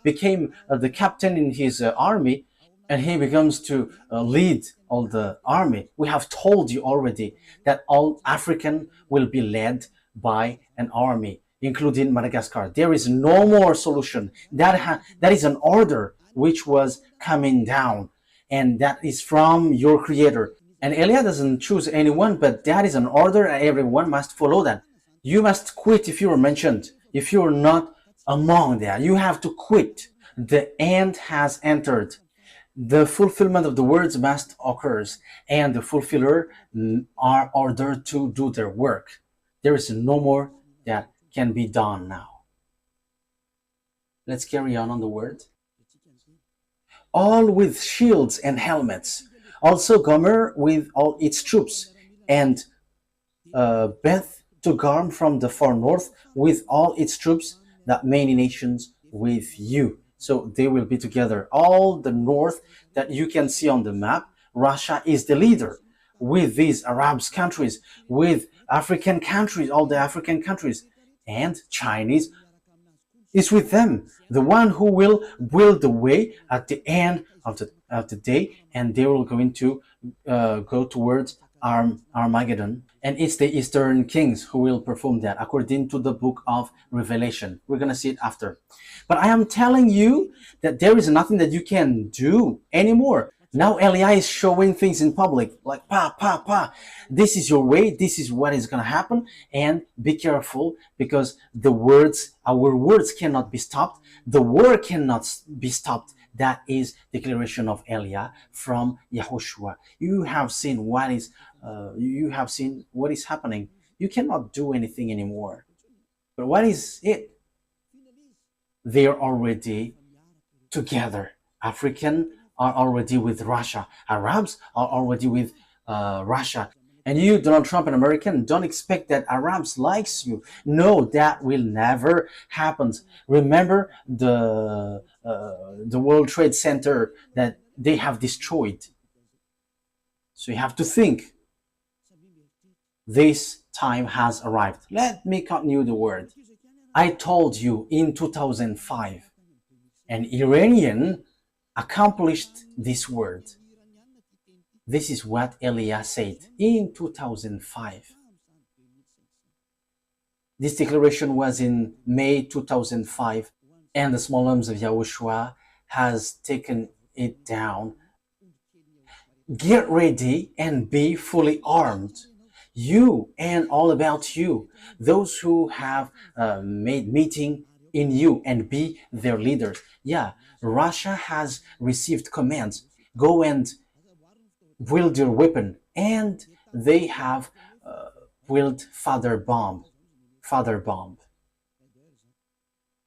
became the captain in his army, and he becomes to lead all the army. We have told you already that all African will be led by an army, including Madagascar. There is no more solution. That is an order which was coming down, and that is from your creator. And Eliah doesn't choose anyone, but that is an order, and everyone must follow that. You must quit if you are mentioned. If you are not among that, you have to quit. The end has entered. The fulfillment of the words must occur, and the fulfiller are ordered to do their work. There is no more that can be done now. Let's carry on the word. All with shields and helmets. Also Gomer with all its troops, and Beth to Garm from the far north with all its troops, that many nations with you. So they will be together. All the north that you can see on the map, Russia is the leader with these Arab countries, with African countries, all the African countries, and Chinese is with them, the one who will build the way at the end of the day, and they will going to go towards Armageddon. And it's the Eastern kings who will perform that according to the book of Revelation. We're going to see it after. But I am telling you that there is nothing that you can do anymore. Now Eli is showing things in public, like this is your way, this is what is going to happen, and be careful, because our words cannot be stopped, the war cannot be stopped. That is declaration of Eli from Yahushua. You have seen what is happening. You cannot do anything anymore. But what is it? They are already together. African are already with Russia. Arabs are already with Russia. And you, Donald Trump, an American, don't expect that Arabs likes you. No, that will never happen. Remember the World Trade Center that they have destroyed. So you have to think. This time has arrived. Let me continue the word. I told you in 2005, an Iranian accomplished this word. This is what Elia said in 2005. This declaration was in May 2005, and the small arms of Yahushua has taken it down. Get ready and be fully armed. You and all about you, those who have made meeting in you, and be their leaders. Yeah, Russia has received commands. Go and wield your weapon, and they have wield father bomb.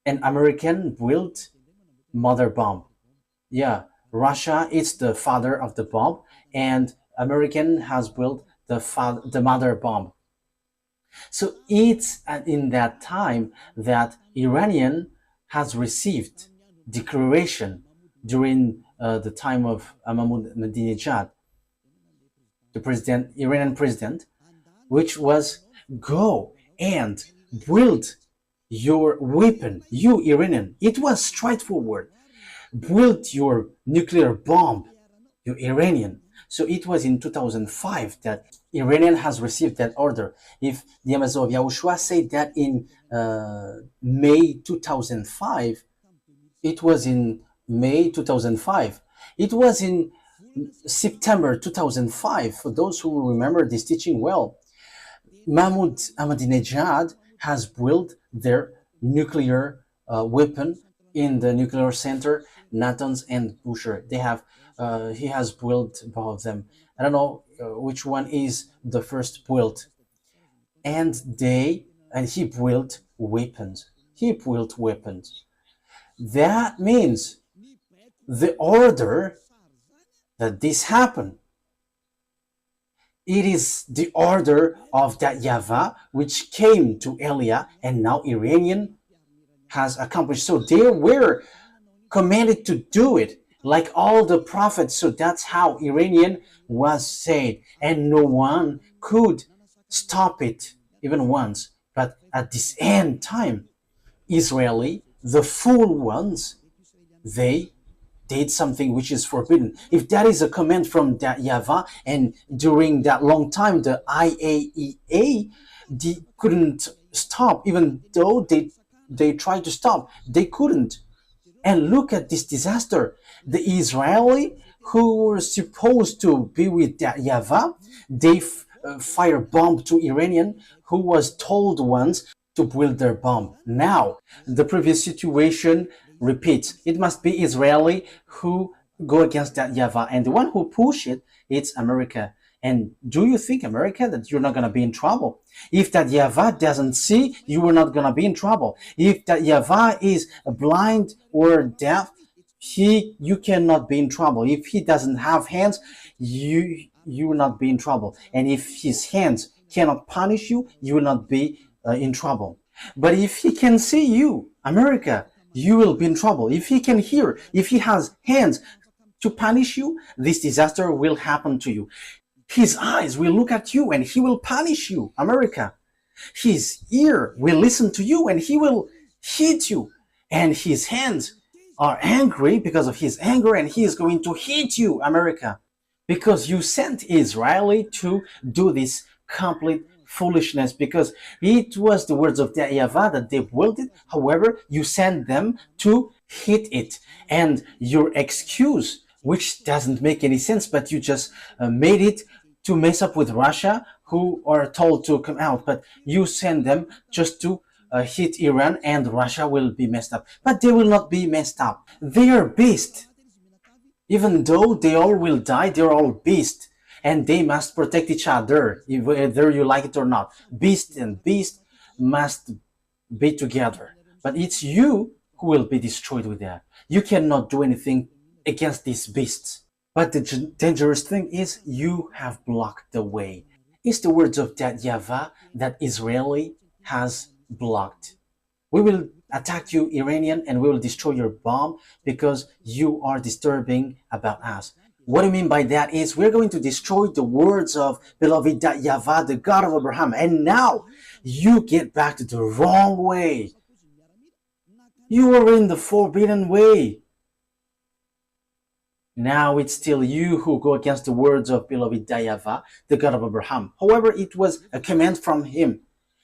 And American wield mother bomb. Yeah, Russia is the father of the bomb, and American has built the mother bomb. So it's in that time that Iranian has received declaration during the time of Ahmadinejad, the Iranian president, which was go and build your weapon, you Iranian. It was straightforward. Build your nuclear bomb, you Iranian. So it was in 2005 that Iranian has received that order. If the Amazon of Yahushua said that in May 2005, it was in May 2005. It was in September 2005, for those who remember this teaching well. Mahmoud Ahmadinejad has built their nuclear weapon in the nuclear center, Natanz and Bushehr. They have he has built both of them. I don't know which one is the first built. And he built weapons. That means the order that this happened, it is the order of that YAHVAH which came to Elia, and now Iranian has accomplished. So they were commanded to do it, like all the prophets. So that's how Iranian was saved, and no one could stop it even once. But at this end time, Israeli, the fool ones, they did something which is forbidden. If that is a command from that YAHVAH, and during that long time the IAEA couldn't stop, even though they tried to stop, they couldn't. And look at this disaster. The Israeli who were supposed to be with that YAHVAH, they fire bomb to Iranian who was told once to build their bomb. Now the previous situation repeats. It must be Israeli who go against that YAHVAH, and the one who push it, it's America. And do you think, America, that you're not going to be in trouble? If that YAHVAH doesn't see, you are not going to be in trouble. If that YAHVAH is blind or deaf, you cannot be in trouble. If he doesn't have hands, you will not be in trouble. And if his hands cannot punish you, you will not be in trouble. But if he can see you, America, you will be in trouble. If he can hear, if he has hands to punish you, this disaster will happen to you. His eyes will look at you and he will punish you, America. His ear will listen to you and he will hit you. And his hands are angry because of his anger and he is going to hit you, America. Because you sent Israeli to do this complete foolishness, because it was the words of the YAHVAH that they willed it. However, you sent them to hit it. And your excuse, which doesn't make any sense, but you just made it to mess up with Russia, who are told to come out, but you send them just to hit Iran, and Russia will be messed up. But they will not be messed up. They are beasts. Even though they all will die, they're all beasts. And they must protect each other, whether you like it or not. Beast and beast must be together. But it's you who will be destroyed with that. You cannot do anything against these beasts. But the dangerous thing is you have blocked the way. It's the words of that YAHVAH that Israeli has blocked. We will attack you, Iranian, and we will destroy your bomb because you are disturbing about us. What I mean by that is we're going to destroy the words of beloved YAHVAH, the God of Abraham. And now you get back to the wrong way. You are in the forbidden way. Now it's still you who go against the words of beloved YAHVAH, the God of Abraham. However, it was a command from him.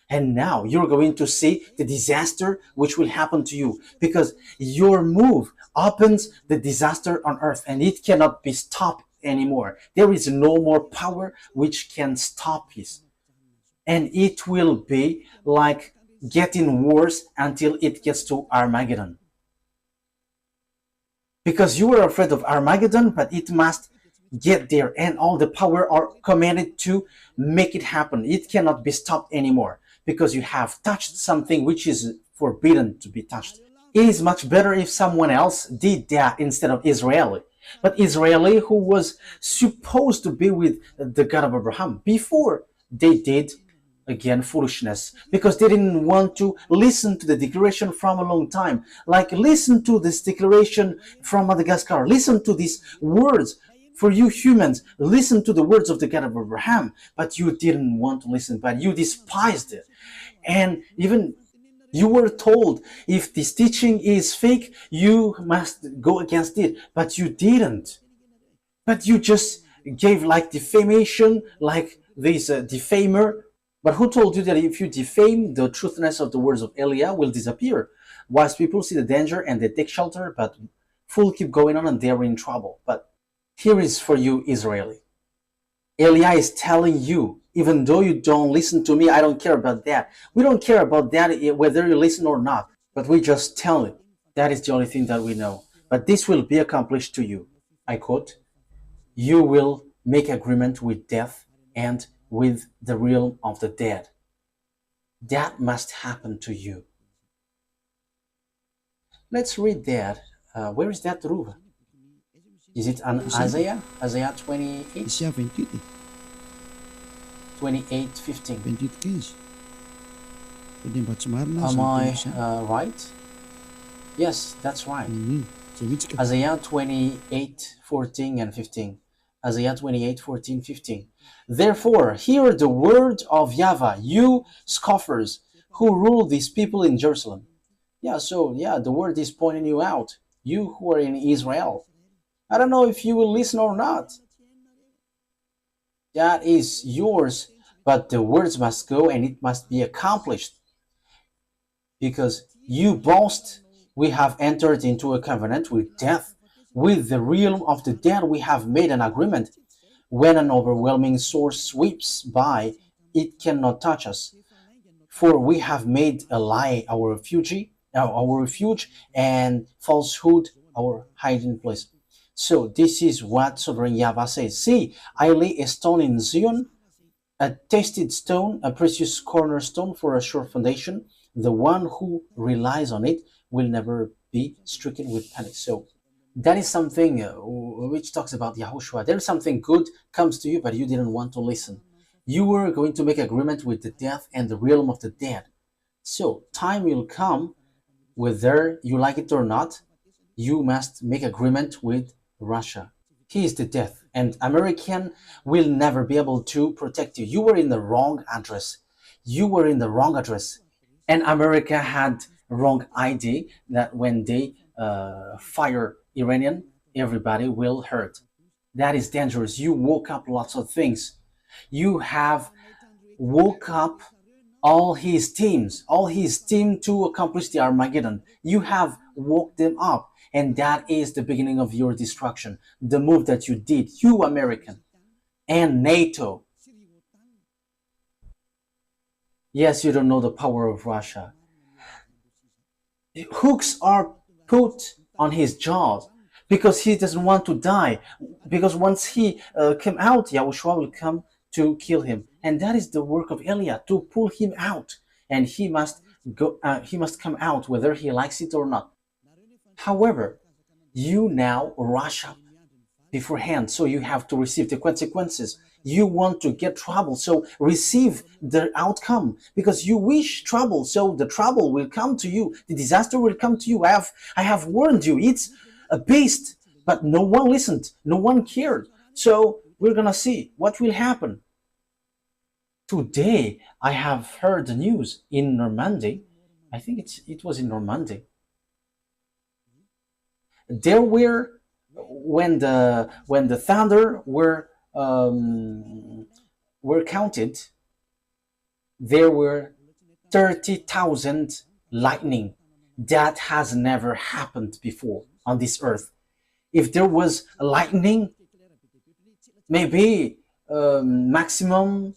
And now you're going to see the disaster which will happen to you, because your move opens the disaster on earth and it cannot be stopped anymore. There is no more power which can stop this. And it will be like getting worse until it gets to Armageddon. Because you are afraid of Armageddon, but it must get there, and all the power are commanded to make it happen. It cannot be stopped anymore, because you have touched something which is forbidden to be touched. It is much better if someone else did that instead of Israeli. But Israeli, who was supposed to be with the God of Abraham, before they did, again, foolishness, because they didn't want to listen to the declaration from a long time. Like, listen to this declaration from Madagascar. Listen to these words. For you humans, listen to the words of the God of Abraham. But you didn't want to listen, but you despised it. And even you were told, if this teaching is fake, you must go against it. But you didn't. But you just gave like defamation, like this defamer. But who told you that if you defame, the truthness of the words of Eliah will disappear? Wise people see the danger and they take shelter, but fools keep going on and they're in trouble. But here is for you, Israeli. Eliah is telling you, even though you don't listen to me, I don't care about that. We don't care about that, whether you listen or not. But we just tell it. That is the only thing that we know. But this will be accomplished to you. I quote, you will make agreement with death and with the realm of the dead. That must happen to you. Let's read that. Where is that, Ruva? Is it on Isaiah? Isaiah 28? Isaiah 28. 28:15. 28:15. Pwede ba sumarna Am sa I Isaiah? right? Yes, that's right. So which ka? Isaiah 28:14 and 15. Isaiah 28:14-15. Therefore, hear the word of YAHVAH, you scoffers who rule these people in Jerusalem. The word is pointing you out, you who are in Israel. I don't know if you will listen or not. That is yours, but the words must go and it must be accomplished. Because you boast, we have entered into a covenant with death. With the realm of the dead we have made an agreement. When an overwhelming source sweeps by, it cannot touch us. For we have made a lie our refuge, and falsehood our hiding place. So this is what Sovereign YAHVAH says. See, I lay a stone in Zion, a tested stone, a precious cornerstone for a sure foundation. The one who relies on it will never be stricken with panic. So that is something which talks about Yahushua. There's something good comes to you, but you didn't want to listen. You were going to make agreement with the death and the realm of the dead. So time will come, whether you like it or not, you must make agreement with Russia. He is the death, and American will never be able to protect you. You were in the wrong address. You were in the wrong address. And America had wrong idea that when they fire Iranian, everybody will hurt. That is dangerous. You woke up lots of things. You have woke up all his team to accomplish the Armageddon. You have woke them up, and that is the beginning of your destruction. The move that you did, you American and NATO. Yes, you don't know the power of Russia. Hooks are put on his jaws because he doesn't want to die. Because once he came out, Yahushua will come to kill him, and that is the work of Eliah, to pull him out, and he must go. He must come out whether he likes it or not. However, you now rush up beforehand, so you have to receive the consequences. You want to get trouble, so receive the outcome, because you wish trouble, so the trouble will come to you. The disaster will come to you. I have warned you. It's a beast, but no one listened. No one cared. So we're gonna see what will happen. Today, I have heard the news in Normandy. I think it was in Normandy. There were, when the thunder were counted, there were 30,000 lightning. That has never happened before on this earth. If there was a lightning, maybe maximum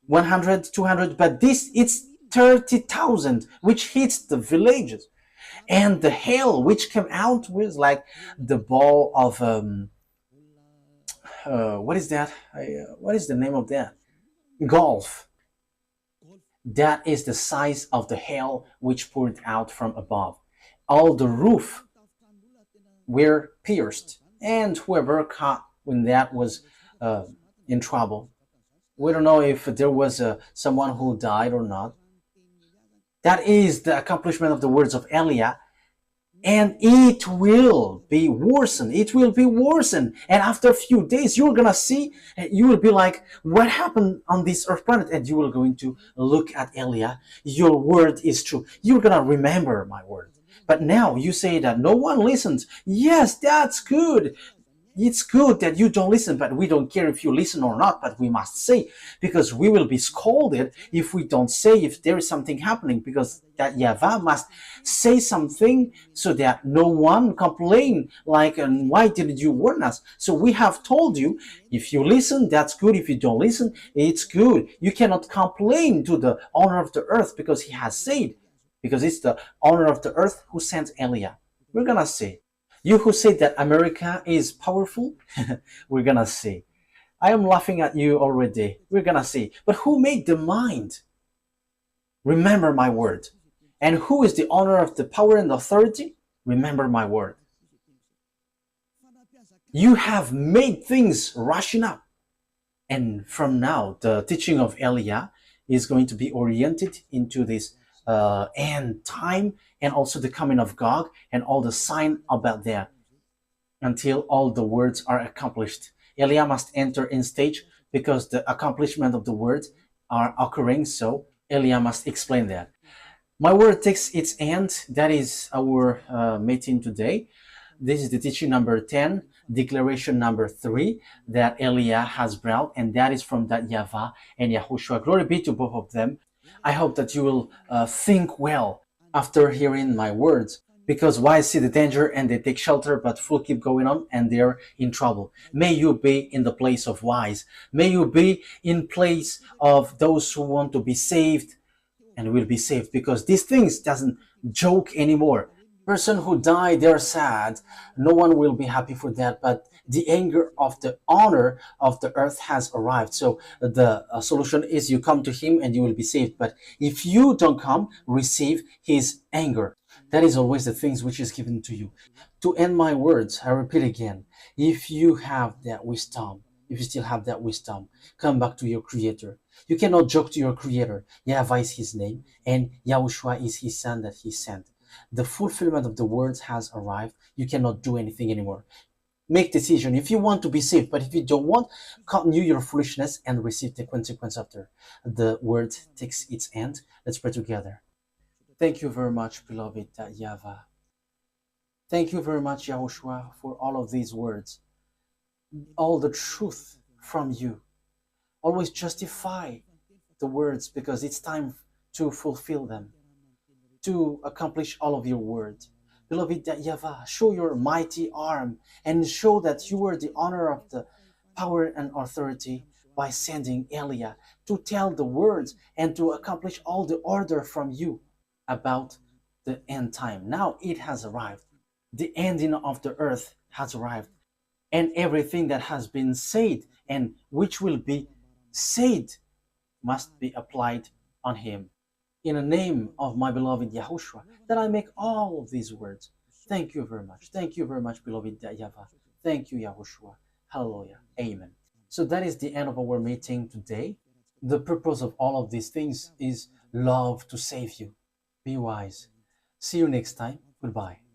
100, 200, but this, it's 30,000, which hits the villages. And the hail which came out was like the ball of what is that? What is the name of that? Golf. That is the size of the hail which poured out from above. All the roof were pierced, and whoever caught when that was in trouble. We don't know if there was someone who died or not. That is the accomplishment of the words of Eliah, and it will be worsened. It will be worsened, and after a few days, you're gonna see. You will be like, "What happened on this earth planet?" And you will going to look at Eliah. Your word is true. You're gonna remember my word. But now you say that no one listens. Yes, that's good. It's good that you don't listen, but we don't care if you listen or not, but we must say, because we will be scolded if we don't say if there is something happening, because that YAHVAH must say something so that no one complain like, and why didn't you warn us? So we have told you, if you listen, that's good. If you don't listen, it's good. You cannot complain to the owner of the earth, because he has said, because it's the owner of the earth who sent Eliah. We're gonna say, you who say that America is powerful, we're gonna see. I am laughing at you already. We're gonna see. But who made the mind? Remember my word. And who is the owner of the power and authority? Remember my word. You have made things rushing up. And from now, the teaching of Eliah is going to be oriented into this end time, and also the coming of Gog and all the sign about that, until all the words are accomplished. Eliah must enter in stage, because the accomplishment of the words are occurring, so Eliah must explain that. My word takes its end. That is our meeting today. This is the teaching number 10, declaration number 3 that Eliah has brought, and that is from that YAHVAH and YAHOSHUA. Glory be to both of them. I hope that you will think well after hearing my words, because wise see the danger and they take shelter, but fool keep going on and they're in trouble. May you be in the place of wise. May you be in place of those who want to be saved and will be saved, because these things doesn't joke anymore. Person who died, they're sad. No one will be happy for that. But the anger of the honor of the earth has arrived. So the solution is you come to him and you will be saved. But if you don't come, receive his anger. That is always the things which is given to you. To end my words, I repeat again, if you have that wisdom, if you still have that wisdom, come back to your creator. You cannot joke to your creator. YAHVAH is his name and YAHOSHUA is his son that he sent. The fulfillment of the words has arrived. You cannot do anything anymore. Make decision if you want to be saved, but if you don't want, continue your foolishness and receive the consequence after the word takes its end. Let's pray together. Thank you very much, beloved YAHVAH. Thank you very much, YAHOSHUA, for all of these words, all the truth from you. Always justify the words because it's time to fulfill them, to accomplish all of your words. Beloved YAHVAH, show your mighty arm and show that you were the honor of the power and authority by sending Eliah to tell the words and to accomplish all the order from you about the end time. Now it has arrived. The ending of the earth has arrived. And everything that has been said and which will be said must be applied on him. In the name of my beloved YAHOSHUA, that I make all of these words. Thank you very much. Thank you very much, beloved YAHVAH. Thank you, YAHOSHUA. Hallelujah. Amen. So that is the end of our meeting today. The purpose of all of these things is love to save you. Be wise. See you next time. Goodbye.